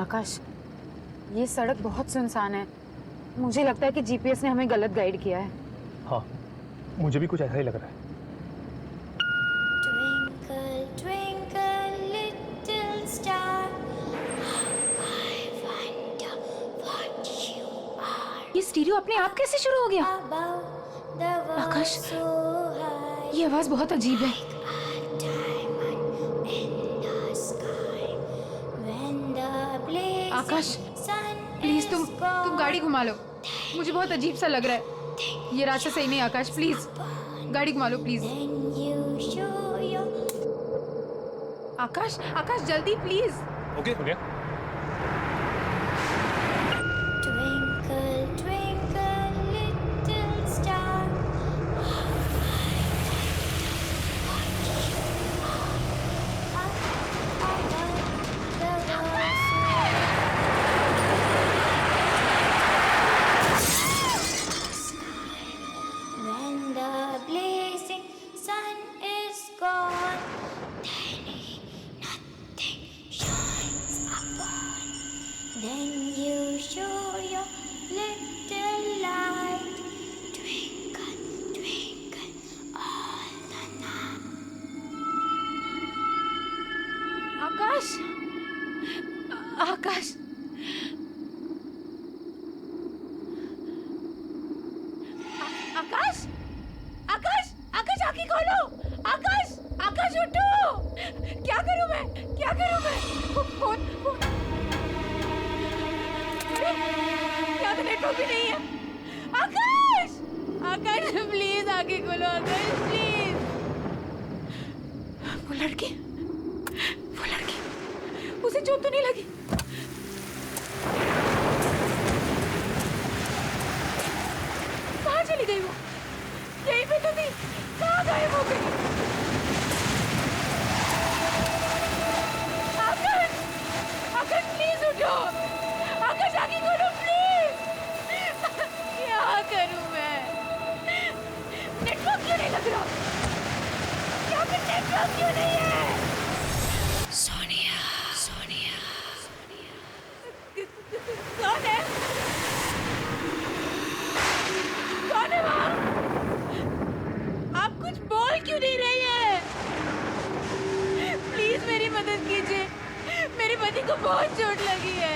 आकाश, ये सड़क बहुत सुनसान है। मुझे लगता है कि जीपीएस ने हमें गलत गाइड किया है। हाँ, मुझे भी कुछ ऐसा ही लग रहा है। Twinkle, twinkle, little star, I wonder what you are. ये स्टीरियो अपने आप कैसे शुरू हो गया? Above the world Akash, so high, ये आवाज बहुत अजीब है। a diamond in the sky. When the blazing Akash, sun please is तुम gone, गाड़ी घुमा लो। मुझे बहुत अजीब सा लग रहा है। ये रास्ता सही नहीं आकाश, प्लीज गाड़ी घुमा लो please. then you show your Akash, Akash जल्दी please. Okay Sonia. twinkle, twinkle, little star. When the blazing sun is gone, nothing shines upon. Then you show your little light, twinkle, twinkle, all the night. आकाश, आकाश, आकाश, आकाश, आकाश आंखें खोलो। आकाश, आकाश उठो। क्या करूं मैं, क्या करूं मैं? फोन फोन, अरे यहाँ तो नेटवर्क भी नहीं है। आकाश, आकाश प्लीज आंखें खोलो। आकाश प्लीज। वो लड़की, उसे चोट तो नहीं लगी? कहाँ चली गई वो? यहीं पे तो थी, कहाँ गायब हो गई? आकाश, आकाश प्लीज उठो। आकाश आगे खोलो प्लीज। क्या करूं मैं? नेटवर्क क्यों नहीं लग रहा? यहाँ पे नेटवर्क क्यों नहीं है? सोनिया, सोनिया, कौन है? कौन है वहाँ? आप कुछ बोल क्यों नहीं रही है? प्लीज मेरी मदद कीजिए, मेरे पति को बहुत चोट लगी है।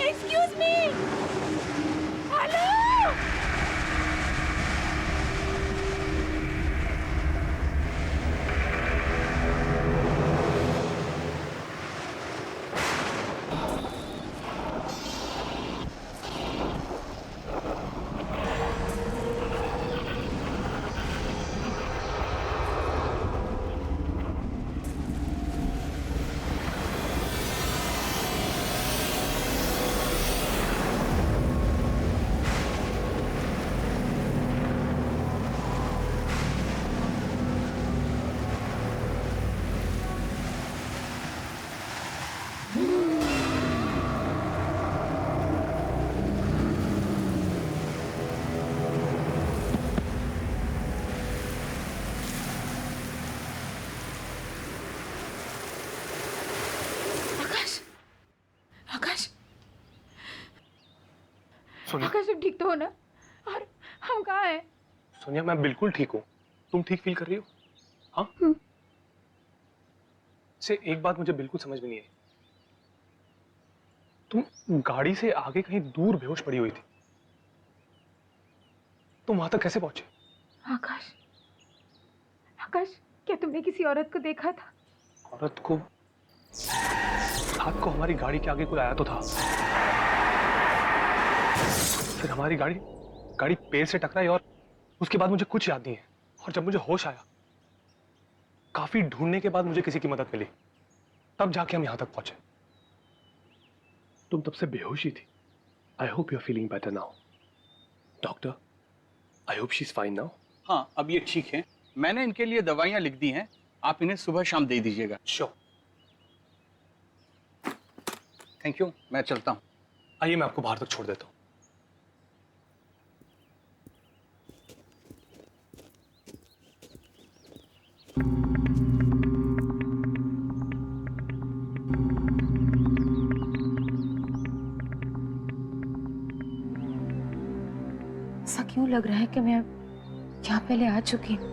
Excuse me, hello. Sonia, Akash तुम ठीक तो हो ना? और हम कहाँ हैं? सोनिया मैं बिल्कुल ठीक हूँ। तुम ठीक फील कर रही हो? हाँ। से एक बात मुझे बिल्कुल समझ में नहीं आई। तुम गाड़ी से आगे कहीं दूर बेहोश पड़ी हुई थी, तुम वहां तक कैसे पहुंचे? आकाश, आकाश क्या तुमने किसी औरत को देखा था? औरत को? रात को हमारी गाड़ी के आगे कोई आया तो था, फिर हमारी गाड़ी पेड़ से टकराई और उसके बाद मुझे कुछ याद नहीं है। और जब मुझे होश आया, काफी ढूंढने के बाद मुझे किसी की मदद मिली, तब जाके हम यहां तक पहुंचे। तुम तब से बेहोश ही थी। I hope you are feeling better now. Doctor, I hope she is fine now. हाँ, अब ये ठीक है। मैंने इनके लिए दवाइयां लिख दी हैं, आप इन्हें सुबह शाम दे दीजिएगा। श्योर। थैंक यू, मैं चलता हूँ। आइए मैं आपको बाहर तक छोड़ देता हूँ। क्यों लग रहा है कि मैं यहाँ पहले आ चुकी हूँ।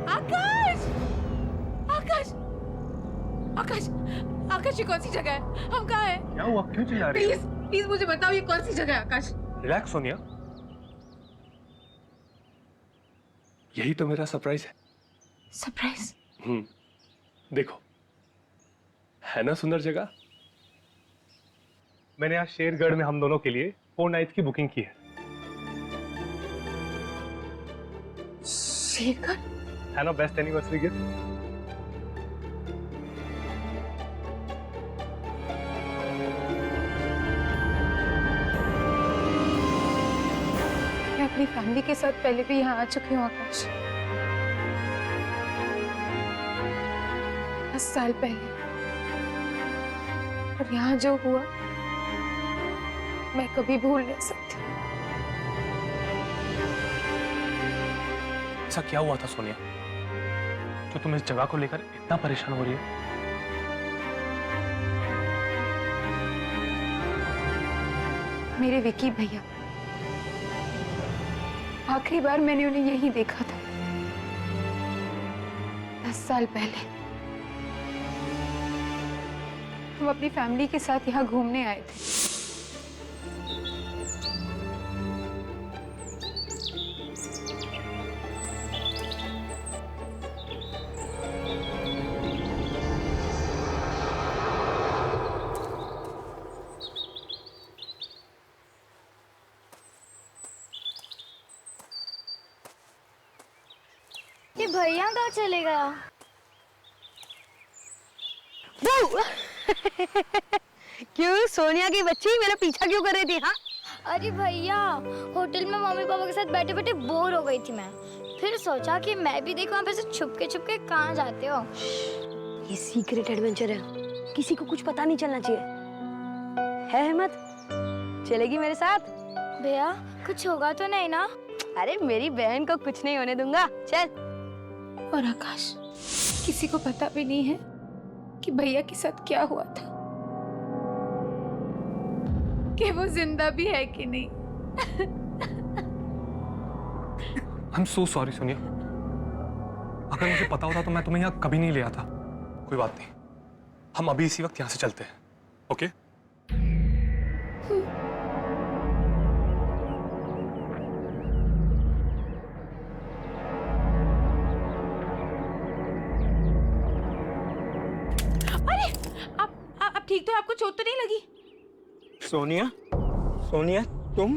आकाश, आकाश, आकाश, आकाश, ये कौन सी जगह है? हम कहाँ हैं? क्या हुआ, क्यों चिल्ला रही है? प्लीज प्लीज मुझे बताओ ये कौन सी जगह है आकाश? रिलैक्स सोनिया, यही तो मेरा सरप्राइज है। सरप्राइज? देखो, है ना सुंदर जगह। मैंने आज शेरगढ़ में हम दोनों के लिए 4 नाइट्स की बुकिंग की है। शेरगढ़? है ना बेस्ट एनिवर्सरी गिफ्ट। मैं अपनी फैमिली के साथ पहले भी यहाँ आ चुकी हूँ आकाश, 10 साल पहले। और यहाँ जो हुआ मैं कभी भूल नहीं सकती। ऐसा क्या हुआ था सोनिया जो तुम इस जगह को लेकर इतना परेशान हो रही है? मेरे विकी भैया, आखिरी बार मैंने उन्हें यही देखा था 10 साल पहले। हम अपनी फैमिली के साथ यहाँ घूमने आए थे। ये भैया कहाँ चले गया? क्यों सोनिया की बच्ची मेरा पीछा क्यों कर रही थी? हाँ, अरे भैया, होटल में मम्मी पापा के साथ बैठे बैठे बोर हो गई थी मैं। फिर सोचा कि मैं भी देखूं आप ऐसे छुप के कहाँ जाते हो। ये सीक्रेट एडवेंचर है, किसी को कुछ पता नहीं चलना चाहिए। है हिम्मत? चलेगी मेरे साथ? भैया कुछ होगा तो नहीं ना? अरे मेरी बहन को कुछ नहीं होने दूंगा, चल। और आकाश, किसी को पता भी नहीं है कि भैया के साथ क्या हुआ था, कि वो जिंदा भी है कि नहीं। I am so sorry Sonia, अगर मुझे पता होता तो मैं तुम्हें यहाँ कभी नहीं ले आता। कोई बात नहीं, हम अभी इसी वक्त यहाँ से चलते हैं, ओके? अरे आप ठीक तो? आपको चोट तो नहीं लगी? सोनिया, सोनिया तुम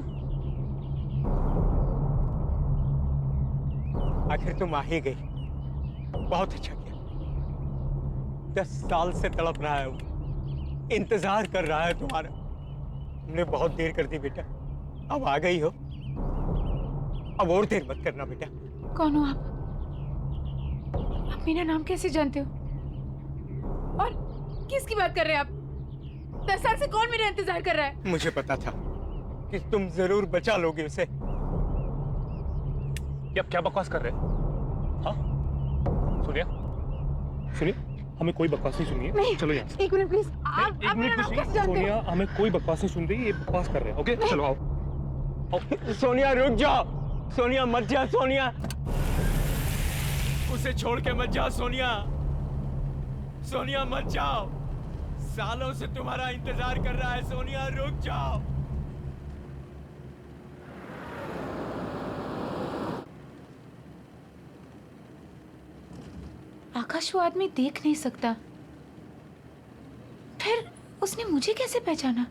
आखिर तुम आ ही गई। बहुत अच्छा किया। 10 साल से तड़प रहा है वो, इंतजार कर रहा है तुम्हारा। तुमने बहुत देर कर दी बेटा, अब आ गई हो। अब और देर मत करना बेटा। कौन हो आप? आप मेरा नाम कैसे जानते हो? और किसकी बात कर रहे हैं आप? 10 साल से कौन मेरा इंतजार कर रहा है? मुझे पता था कि तुम जरूर बचा लोगे उसे। ये आप क्या बकवास कर रहे हैं? हाँ सुनिए, सुनिए, हमें कोई बकवास नहीं सुनिए। नहीं, चलो यहाँ से। एक मिनट प्लीज। आप एक मेरा मिनट नाम कुछ कैसे नहीं, जानते हो? सोनिया हमें कोई बकवास नहीं सुन रही, ये बकवास कर रहे हैं। ओके चलो आओ। सोनिया रुक जाओ, सोनिया मत जा। सोनिया, उसे छोड़ के मत जा। सोनिया, सोनिया मत जाओ। सालों से तुम्हारा इंतजार कर रहा है। सोनिया रुक जाओ। आकाश वो आदमी देख नहीं सकता, फिर उसने मुझे कैसे पहचाना?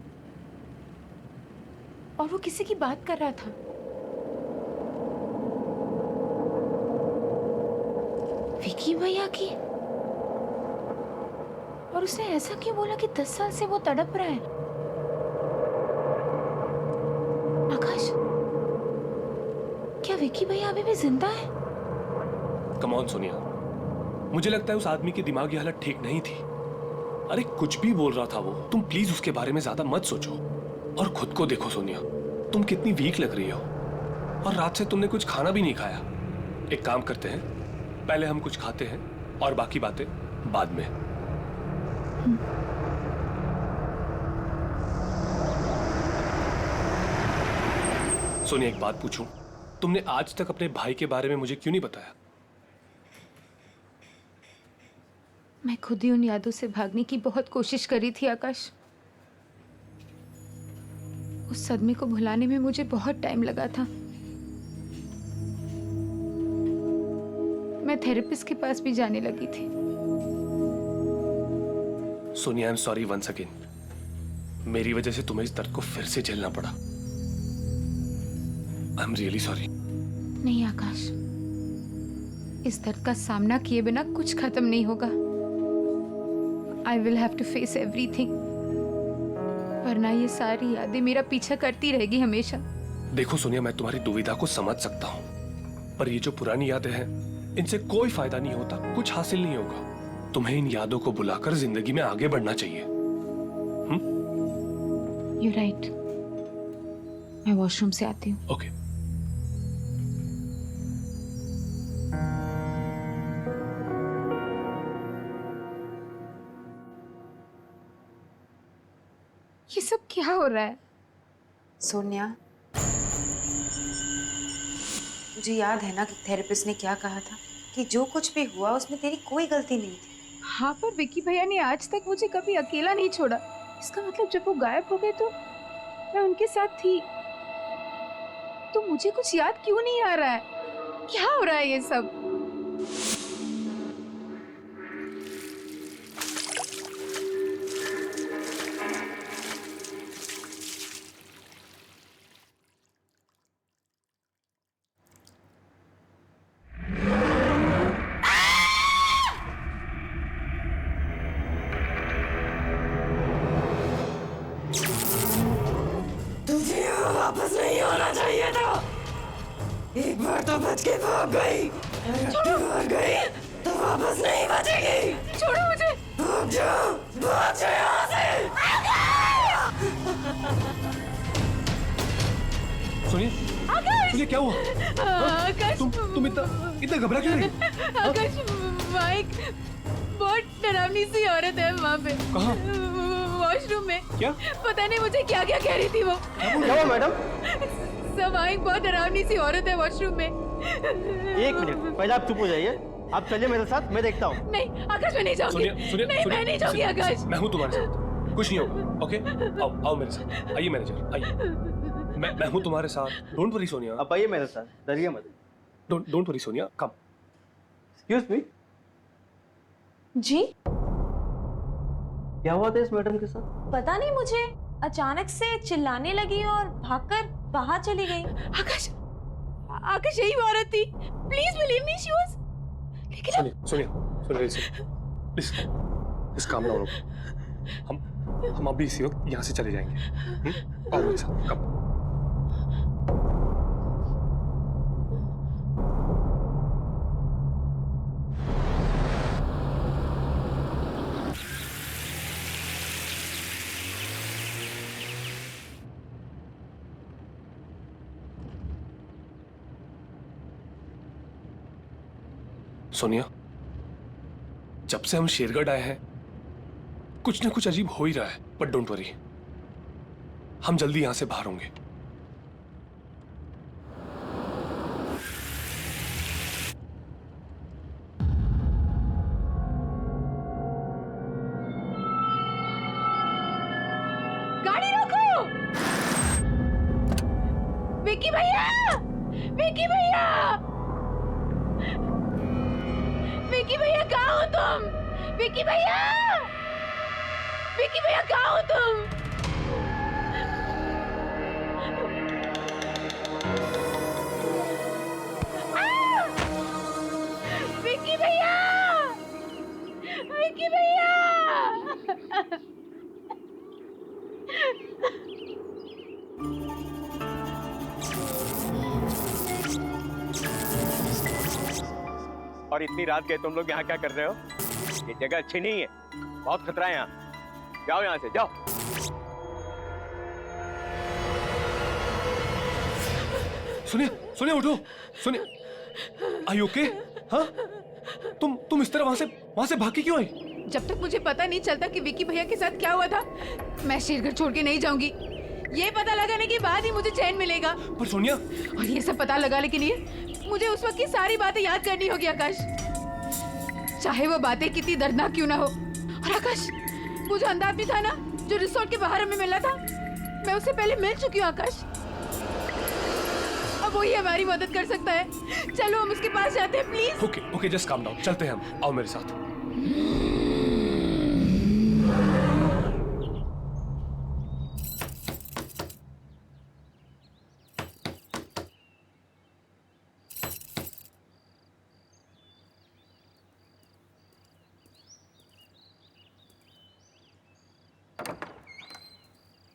और वो किसी की बात कर रहा था। विकी भैया की? और उसने ऐसा क्यों बोला कि 10 साल से वो तड़प रहा है? आकाश, क्या विक्की भैया अभी भी जिंदा है? कम ऑन सोनिया, मुझे लगता है उस आदमी की दिमागी हालत ठीक नहीं थी। अरे कुछ भी बोल रहा था वो, तुम प्लीज उसके बारे में ज्यादा मत सोचो और खुद को देखो सोनिया, तुम कितनी वीक लग रही हो और रात से तुमने कुछ खाना भी नहीं खाया। एक काम करते हैं, पहले हम कुछ खाते हैं और बाकी बातें बाद में। सोनिया एक बात पूछूं, तुमने आज तक अपने भाई के बारे में मुझे क्यों नहीं बताया? मैं खुद ही उन यादों से भागने की बहुत कोशिश करी थी आकाश। उस सदमे को भुलाने में मुझे बहुत टाइम लगा था। मैं थेरेपिस्ट के पास भी जाने लगी थी। Sonia I am sorry once again, मेरी वजह से तुम्हें इस दर्द को फिर से झेलना पड़ा। I am really sorry. नहीं आकाश, इस दर्द का सामना किए बिना कुछ खत्म नहीं होगा। I will have to face everything, वरना ये सारी यादें मेरा पीछा करती रहेगी हमेशा। देखो सोनिया, मैं तुम्हारी दुविधा को समझ सकता हूँ, पर ये जो पुरानी यादें हैं, इनसे कोई फायदा नहीं होता, कुछ हासिल नहीं होगा। तुम्हें इन यादों को बुलाकर जिंदगी में आगे बढ़ना चाहिए। You right. मैं वॉशरूम से आती हूँ। ओके। ये सब क्या हो रहा है? सोनिया, मुझे याद है ना कि थेरेपिस्ट ने क्या कहा था कि जो कुछ भी हुआ उसमें तेरी कोई गलती नहीं थी। हाँ, पर विक्की भैया ने आज तक मुझे कभी अकेला नहीं छोड़ा। इसका मतलब जब वो गायब हो गए तो मैं उनके साथ थी। तो मुझे कुछ याद क्यों नहीं आ रहा है? क्या हो रहा है ये सब? वापस नहीं होना चाहिए था। एक बार तो बच के भाग गई, भाग गई तो वापस नहीं बचेगी। छोड़ो मुझे। भाग जाओ यहाँ से। सोनिया, सोनिया क्या हुआ? आकाश, तुम इतना घबरा क्यों रही? आकाश, माइक, बहुत डरावनी सी औरत है वहाँ पे। कहाँ? वॉशरूम में। क्या? पता नहीं मुझे क्या क्या कह रही थी वो। क्या मैडम? सब माइक, बहुत डरावनी सी औरत है वॉशरूम में। एक मिनट, पहले आप चुप हो जाइए। आप चलिए मेरे साथ, मैं देखता हूँ। नहीं आकाश, मैं नहीं जाऊंगी। सोनिया, नहीं, मैं नहीं जाऊंगी आकाश। मैं हूँ तुम्हारे साथ, कुछ नहीं होगा। ओके, आओ मेरे साथ। आइए मैनेजर, आइए। मैं हूँ तुम्हारे साथ। Don't worry Sonia. आप आइए मेरे साथ, डरिए मत। Don't worry Sonia, come. Excuse me, जी? क्या हुआ था इस मैडम के साथ? पता नहीं मुझे, अचानक से चिल्लाने लगी और भागकर बाहर चली गई। आकाश, आकाश यही वो औरत थी। Please believe me, she was. लेकिन सोनिया, प्लीज काम डाउन। हम अभी इसी वक्त यहाँ से चले जाएंगे। आओ मेरे साथ, कम। सोनिया, जब से हम शेरगढ़ आए हैं कुछ ना कुछ अजीब हो ही रहा है, बट डोंट वरी, हम जल्दी यहां से बाहर होंगे। गाड़ी रोको। विक्की भैया, विक्की भैया, विक्की भैया, कहाँ हो तुम? विक्की भैया, विक्की भैया, कहाँ हो तुम? विक्की भैया, विक्की भैया। और इतनी रात गए तुम लोग यहाँ क्या कर रहे हो? ये जगह अच्छी नहीं है, बहुत खतरा है यहाँ। जाओ यहाँ से, जाओ। सुनिए सुनिए, उठो, सुनिए। आई ओके? हाँ, तुम इस तरह वहां से भाग के क्यों आई? जब तक मुझे पता नहीं चलता कि विकी भैया के साथ क्या हुआ था, मैं शेरघर छोड़ के नहीं जाऊंगी। ये पता लगाने के बाद ही मुझे चैन मिलेगा। पर सोनिया, और ये सब पता लगाने के लिए मुझे उस वक्त की सारी बातें याद करनी होगी आकाश, चाहे वो बातें कितनी दर्दनाक क्यों ना हो। और आकाश, वो जो अंधा आदमी था ना, जो रिसोर्ट के बाहर हमें मिला था, मैं उससे पहले मिल चुकी हूँ आकाश। अब वही हमारी मदद कर सकता है। चलो हम उसके पास जाते हैं, please. Okay okay, just calm down, चलते हैं हम। आओ मेरे साथ।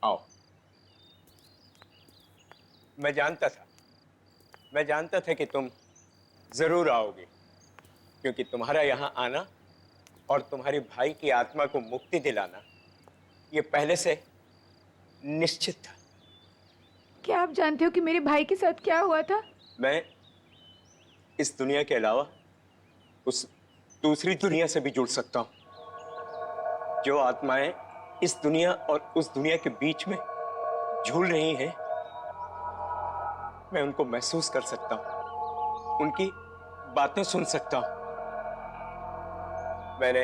आओ। मैं जानता था कि तुम जरूर आओगे, क्योंकि तुम्हारा यहाँ आना और तुम्हारे भाई की आत्मा को मुक्ति दिलाना ये पहले से निश्चित था। क्या आप जानते हो कि मेरे भाई के साथ क्या हुआ था? मैं इस दुनिया के अलावा उस दूसरी दुनिया से भी जुड़ सकता हूं। जो आत्माएं इस दुनिया और उस दुनिया के बीच में झूल रही हैं, मैं उनको महसूस कर सकता हूं, उनकी बातें सुन सकता हूं। मैंने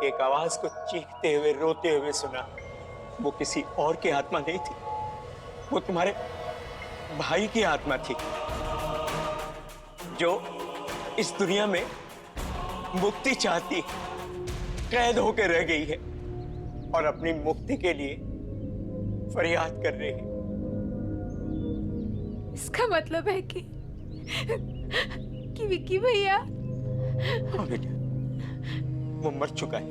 एक आवाज को चीखते हुए, रोते हुए सुना। वो किसी और की आत्मा नहीं थी, वो तुम्हारे भाई की आत्मा थी, जो इस दुनिया में मुक्ति चाहती, कैद होकर रह गई है और अपनी मुक्ति के लिए फरियाद कर रही है। इसका मतलब है कि विकी भैया। हाँ बेटा, वो मर चुका है।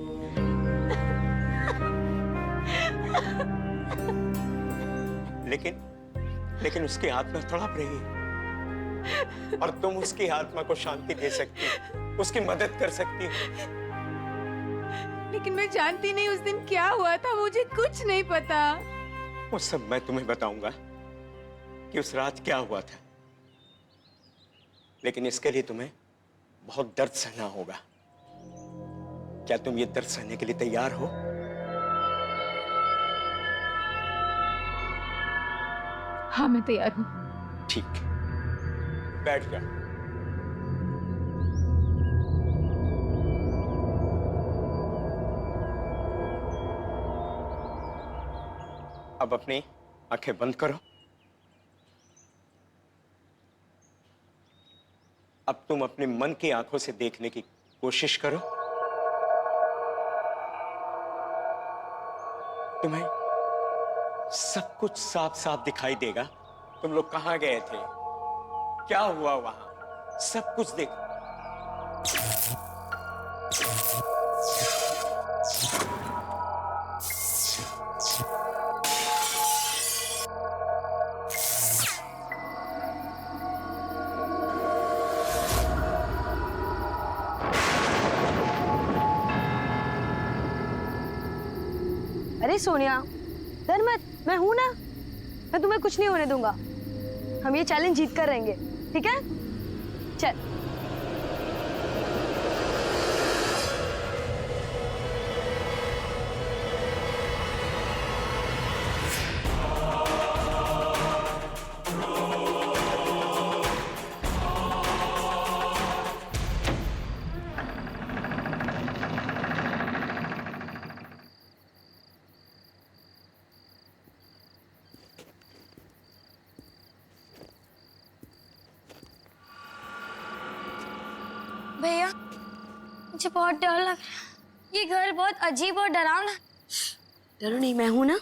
लेकिन उसकी आत्मा तड़प रही है और तुम उसकी आत्मा को शांति दे सकती हो, उसकी मदद कर सकती हो। लेकिन मैं जानती नहीं उस दिन क्या हुआ था, मुझे कुछ नहीं पता। वो सब मैं तुम्हें बताऊंगा कि उस रात क्या हुआ था, लेकिन इसके लिए तुम्हें बहुत दर्द सहना होगा। क्या तुम ये दर्द सहने के लिए तैयार हो? हाँ, मैं तैयार हूँ। ठीक, बैठ जा। अब अपनी आंखें बंद करो। अब तुम अपने मन की आंखों से देखने की कोशिश करो। तुम्हें सब कुछ साफ साफ दिखाई देगा। तुम लोग कहां गए थे, क्या हुआ वहां, सब कुछ देखो। अरे सोनिया, डर मत, मैं हूं ना, मैं तुम्हें कुछ नहीं होने दूंगा। हम ये चैलेंज जीत कर रहेंगे, ठीक है? चल। भैया, मुझे बहुत डर लग रहा है। ये घर बहुत अजीब और डरावना। डरो नहीं, मैं हूं ना।